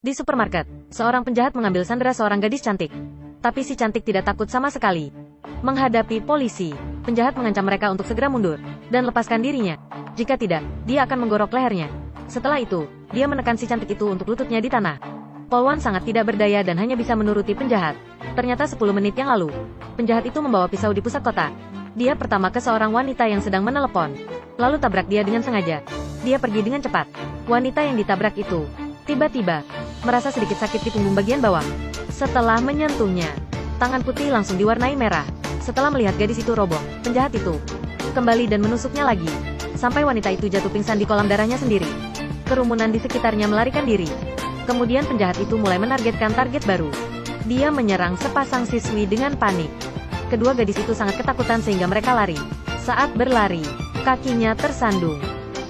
Di supermarket, seorang penjahat mengambil sandera seorang gadis cantik. Tapi si cantik tidak takut sama sekali. Menghadapi polisi, penjahat mengancam mereka untuk segera mundur dan lepaskan dirinya. Jika tidak, dia akan menggorok lehernya. Setelah itu, dia menekan si cantik itu untuk lututnya di tanah. Polwan sangat tidak berdaya dan hanya bisa menuruti penjahat. Ternyata 10 menit yang lalu, penjahat itu membawa pisau di pusat kota. Dia pertama ke seorang wanita yang sedang menelepon, lalu tabrak dia dengan sengaja. Dia pergi dengan cepat. Wanita yang ditabrak itu tiba-tiba merasa sedikit sakit di punggung bagian bawah. Setelah menyentuhnya, tangan putih langsung diwarnai merah. Setelah melihat gadis itu roboh, penjahat itu kembali dan menusuknya lagi, sampai wanita itu jatuh pingsan di kolam darahnya sendiri. Kerumunan di sekitarnya melarikan diri. Kemudian penjahat itu mulai menargetkan target baru. Dia menyerang sepasang siswi dengan panik. Kedua gadis itu sangat ketakutan sehingga mereka lari. Saat berlari, kakinya tersandung.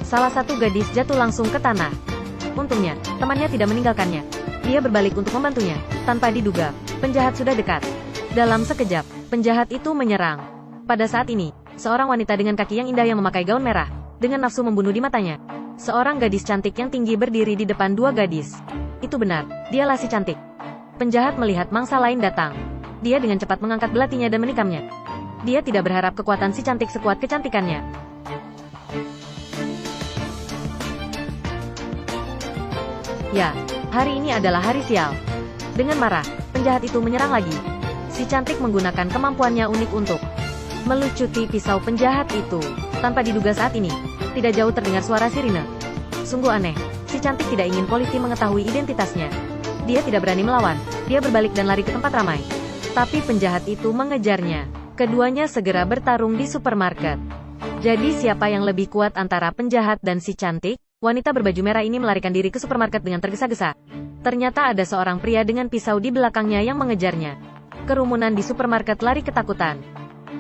Salah satu gadis jatuh langsung ke tanah. Untungnya, temannya tidak meninggalkannya. Dia berbalik untuk membantunya. Tanpa diduga, penjahat sudah dekat. Dalam sekejap, penjahat itu menyerang. Pada saat ini, seorang wanita dengan kaki yang indah yang memakai gaun merah, dengan nafsu membunuh di matanya. Seorang gadis cantik yang tinggi berdiri di depan dua gadis. Itu benar, dialah si cantik. Penjahat melihat mangsa lain datang. Dia dengan cepat mengangkat belatinya dan menikamnya. Dia tidak berharap kekuatan si cantik sekuat kecantikannya. Ya, hari ini adalah hari sial. Dengan marah, penjahat itu menyerang lagi. Si cantik menggunakan kemampuannya unik untuk melucuti pisau penjahat itu. Tanpa diduga saat ini, tidak jauh terdengar suara sirine. Sungguh aneh, si cantik tidak ingin polisi mengetahui identitasnya. Dia tidak berani melawan, dia berbalik dan lari ke tempat ramai. Tapi penjahat itu mengejarnya. Keduanya segera bertarung di supermarket. Jadi siapa yang lebih kuat antara penjahat dan si cantik? Wanita berbaju merah ini melarikan diri ke supermarket dengan tergesa-gesa. Ternyata ada seorang pria dengan pisau di belakangnya yang mengejarnya. Kerumunan di supermarket lari ketakutan.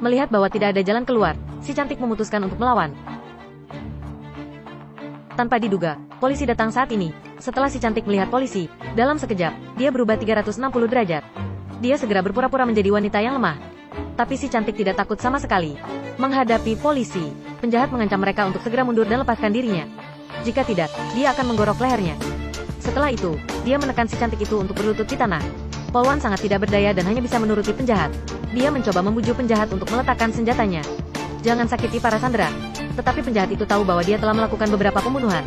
Melihat bahwa tidak ada jalan keluar, si cantik memutuskan untuk melawan. Tanpa diduga, polisi datang saat ini. Setelah si cantik melihat polisi, dalam sekejap, dia berubah 360 derajat. Dia segera berpura-pura menjadi wanita yang lemah. Tapi si cantik tidak takut sama sekali. Menghadapi polisi, penjahat mengancam mereka untuk segera mundur dan lepaskan dirinya. Jika tidak, dia akan menggorok lehernya. Setelah itu, dia menekan si cantik itu untuk berlutut di tanah. Polwan sangat tidak berdaya dan hanya bisa menuruti penjahat. Dia mencoba membujuk penjahat untuk meletakkan senjatanya. Jangan sakiti para sandera. Tetapi penjahat itu tahu bahwa dia telah melakukan beberapa pembunuhan.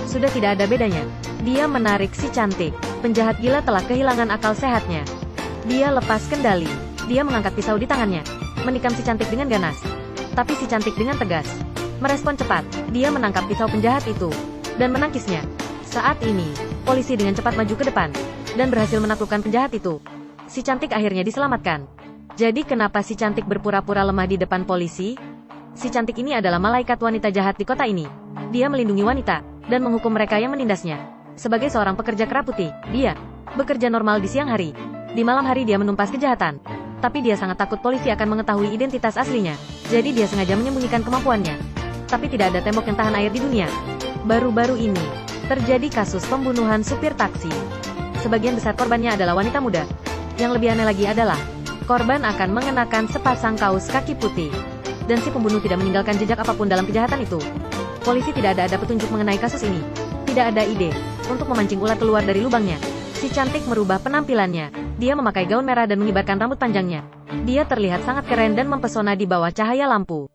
Sudah tidak ada bedanya. Dia menarik si cantik. Penjahat gila telah kehilangan akal sehatnya. Dia lepas kendali. Dia mengangkat pisau di tangannya, menikam si cantik dengan ganas. Tapi si cantik dengan tegas merespon cepat. Dia menangkap pisau penjahat itu dan menangkisnya. Saat ini, polisi dengan cepat maju ke depan dan berhasil menaklukkan penjahat itu. Si cantik akhirnya diselamatkan. Jadi kenapa si cantik berpura-pura lemah di depan polisi? Si cantik ini adalah malaikat wanita jahat di kota ini. Dia melindungi wanita dan menghukum mereka yang menindasnya. Sebagai seorang pekerja kera putih, dia bekerja normal di siang hari. Di malam hari dia menumpas kejahatan. Tapi dia sangat takut polisi akan mengetahui identitas aslinya. Jadi dia sengaja menyembunyikan kemampuannya. Tapi tidak ada tembok yang tahan air di dunia. Baru-baru ini, terjadi kasus pembunuhan supir taksi. Sebagian besar korbannya adalah wanita muda. Yang lebih aneh lagi adalah, korban akan mengenakan sepasang kaos kaki putih. Dan si pembunuh tidak meninggalkan jejak apapun dalam kejahatan itu. Polisi tidak ada petunjuk mengenai kasus ini. Tidak ada ide untuk memancing ular keluar dari lubangnya. Si cantik merubah penampilannya. Dia memakai gaun merah dan mengibarkan rambut panjangnya. Dia terlihat sangat keren dan mempesona di bawah cahaya lampu.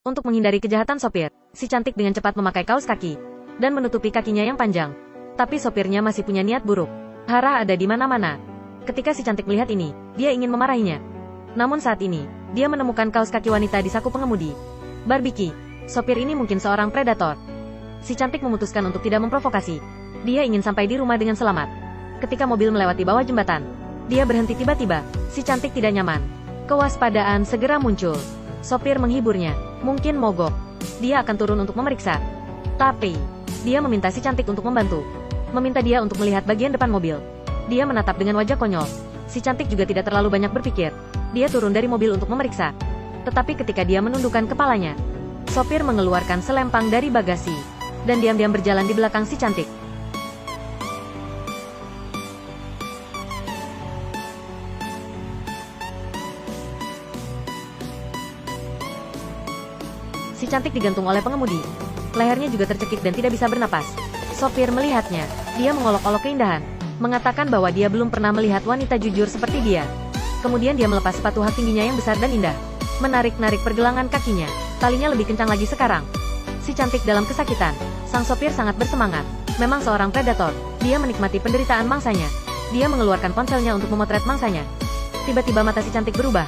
Untuk menghindari kejahatan sopir, si cantik dengan cepat memakai kaos kaki dan menutupi kakinya yang panjang. Tapi sopirnya masih punya niat buruk. Hara ada di mana-mana. Ketika si cantik melihat ini, dia ingin memarahinya. Namun saat ini, dia menemukan kaos kaki wanita di saku pengemudi. Barbiki, sopir ini mungkin seorang predator. Si cantik memutuskan untuk tidak memprovokasi. Dia ingin sampai di rumah dengan selamat. Ketika mobil melewati bawah jembatan, dia berhenti tiba-tiba. Si cantik tidak nyaman. Kewaspadaan segera muncul. Sopir menghiburnya, mungkin mogok. Dia akan turun untuk memeriksa. Tapi, dia meminta si cantik untuk membantu. Meminta dia untuk melihat bagian depan mobil. Dia menatap dengan wajah konyol. Si cantik juga tidak terlalu banyak berpikir. Dia turun dari mobil untuk memeriksa. Tetapi ketika dia menundukkan kepalanya, sopir mengeluarkan selempang dari bagasi dan diam-diam berjalan di belakang si cantik. Si cantik digantung oleh pengemudi. Lehernya juga tercekik dan tidak bisa bernapas. Sopir melihatnya. Dia mengolok-olok keindahan. mengatakan bahwa dia belum pernah melihat wanita jujur seperti dia. Kemudian dia melepas sepatu hak tingginya yang besar dan indah. Menarik-narik pergelangan kakinya. Talinya lebih kencang lagi sekarang. Si cantik dalam kesakitan. Sang sopir sangat bersemangat. Memang seorang predator. Dia menikmati penderitaan mangsanya. Dia mengeluarkan ponselnya untuk memotret mangsanya. Tiba-tiba mata si cantik berubah.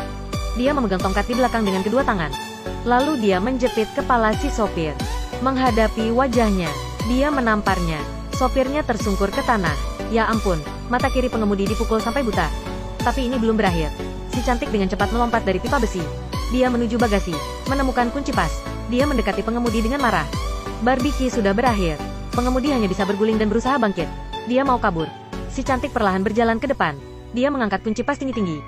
Dia memegang tongkat di belakang dengan kedua tangan. Lalu dia menjepit kepala si sopir. Menghadapi wajahnya, dia menamparnya. Sopirnya tersungkur ke tanah. Ya ampun, mata kiri pengemudi dipukul sampai buta. Tapi ini belum berakhir. Si cantik dengan cepat melompat dari pipa besi. Dia menuju bagasi, menemukan kunci pas. Dia mendekati pengemudi dengan marah. Barbecue sudah berakhir. Pengemudi hanya bisa berguling dan berusaha bangkit. Dia mau kabur. Si cantik perlahan berjalan ke depan. Dia mengangkat kunci pas tinggi-tinggi.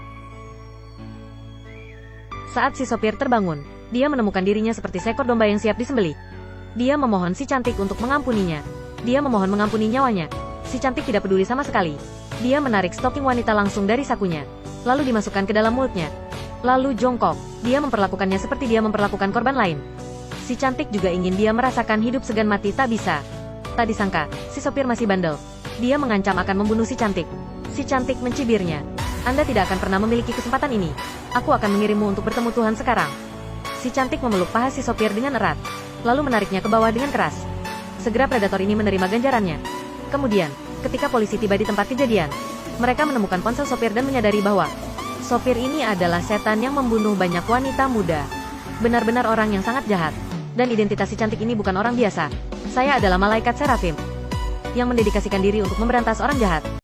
Saat si sopir terbangun, dia menemukan dirinya seperti seekor domba yang siap disembelih. Dia memohon si cantik untuk mengampuninya. Dia memohon mengampuni nyawanya. Si cantik tidak peduli sama sekali. Dia menarik stoking wanita langsung dari sakunya. Lalu dimasukkan ke dalam mulutnya. Lalu jongkok. Dia memperlakukannya seperti dia memperlakukan korban lain. Si cantik juga ingin dia merasakan hidup segan mati tak bisa. Tak disangka, si sopir masih bandel. Dia mengancam akan membunuh si cantik. Si cantik mencibirnya. Anda tidak akan pernah memiliki kesempatan ini. Aku akan mengirimmu untuk bertemu Tuhan sekarang. Si cantik memeluk paha si sopir dengan erat. Lalu menariknya ke bawah dengan keras. Segera predator ini menerima ganjarannya. Kemudian, ketika polisi tiba di tempat kejadian, mereka menemukan ponsel sopir dan menyadari bahwa sopir ini adalah setan yang membunuh banyak wanita muda. Benar-benar orang yang sangat jahat. Dan identitas si cantik ini bukan orang biasa. Saya adalah malaikat Serafim yang mendedikasikan diri untuk memberantas orang jahat.